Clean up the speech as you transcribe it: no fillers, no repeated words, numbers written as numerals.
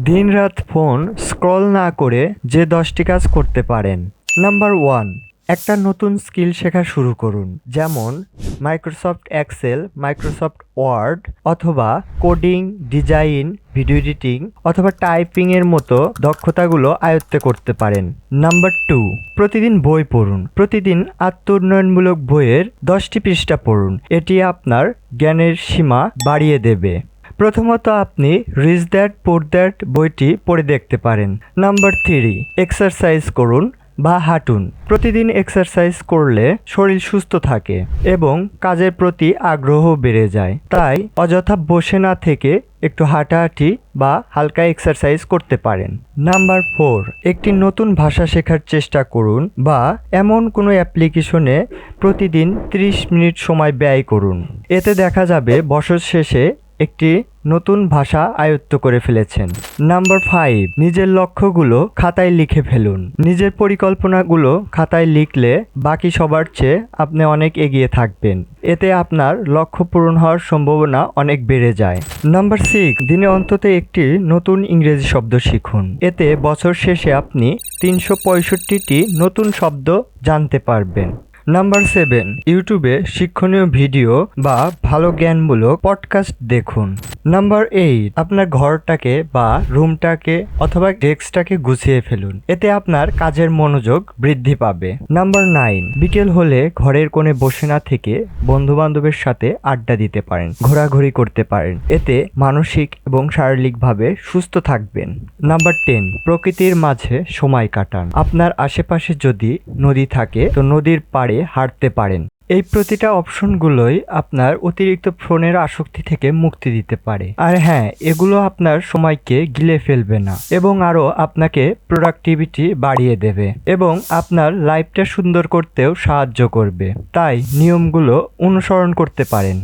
দিনরাত phone scroll না করে যে 10টি কাজ করতে পারেন। নাম্বার 1, একটা নতুন স্কিল শেখা শুরু করুন। যেমন মাইক্রোসফট এক্সেল, মাইক্রোসফট ওয়ার্ড অথবা কোডিং, ডিজাইন, ভিডিও এডিটিং অথবা টাইপিং এর মতো দক্ষতাগুলো আয়ত্ত করতে পারেন। নাম্বার 2, প্রতিদিন বই পড়ুন। প্রতিদিন আত্ম-উন্নয়নমূলক বইয়ের 10টি পৃষ্ঠা পড়ুন। এটি আপনার জ্ঞানের সীমা বাড়িয়ে দেবে। প্রথমত আপনি রিচ দ্যাট পুর দ্যাট বইটি পড়ে দেখতে পারেন। নাম্বার 3, এক্সারসাইজ করুন বা হাঁটুন। প্রতিদিন এক্সারসাইজ করলে শরীর সুস্থ থাকে এবং কাজের প্রতি আগ্রহ বেড়ে যায়। তাই অযথা বসে না থেকে একটু হাঁটাহাঁটি বা হালকা এক্সারসাইজ করতে পারেন। নাম্বার 4, একটি নতুন ভাষা শেখার চেষ্টা করুন বা এমন কোনো অ্যাপ্লিকেশনে প্রতিদিন 30 মিনিট সময় ব্যয় করুন। এতে দেখা যাবে বছর শেষে একটি নতুন ভাষা আয়ত্ত করে ফেলেছেন। নাম্বার 5, নিজের লক্ষ্যগুলো খাতায় লিখে ফেলুন। নিজের পরিকল্পনাগুলো খাতায় লিখলে বাকি সবার চেয়ে আপনি অনেক এগিয়ে থাকবেন। এতে আপনার লক্ষ্য পূরণ হওয়ার সম্ভাবনা অনেক বেড়ে যায়। নাম্বার 6, দিনে অন্তত একটি নতুন ইংরেজি শব্দ শিখুন। এতে বছর শেষে আপনি 365টি নতুন শব্দ জানতে পারবেন। নাম্বার 7, ইউটিউবে শিক্ষণীয় ভিডিও বা ভালো জ্ঞানমূলক পডকাস্ট দেখুন। নাম্বার 8, আপনার ঘরটাকে বা রুমটাকে অথবা ডেস্কটাকে গুছিয়ে ফেলুন। এতে আপনার কাজের মনোযোগ বৃদ্ধি পাবে। নাম্বার 9, বিকেল হলে ঘরের কোণে বসে না থেকে বন্ধু বান্ধবের সাথে আড্ডা দিতে পারেন, ঘোরাঘুরি করতে পারেন। এতে মানসিক এবং শারীরিকভাবে সুস্থ থাকবেন। নাম্বার 10, প্রকৃতির মাঝে সময় কাটান। আপনার আশেপাশে যদি নদী থাকে তো নদীর পাড়ে হাঁটতে পারেন। এই প্রতিটা অপশনগুলোই আপনার অতিরিক্ত ফোনের আসক্তি থেকে মুক্তি দিতে পারে। আর হ্যাঁ, এগুলো আপনার সময়কে গিলে ফেলবে না এবং আরও আপনাকে প্রোডাক্টিভিটি বাড়িয়ে দেবে এবং আপনার লাইফটা সুন্দর করতেও সাহায্য করবে। তাই নিয়মগুলো অনুসরণ করতে পারেন।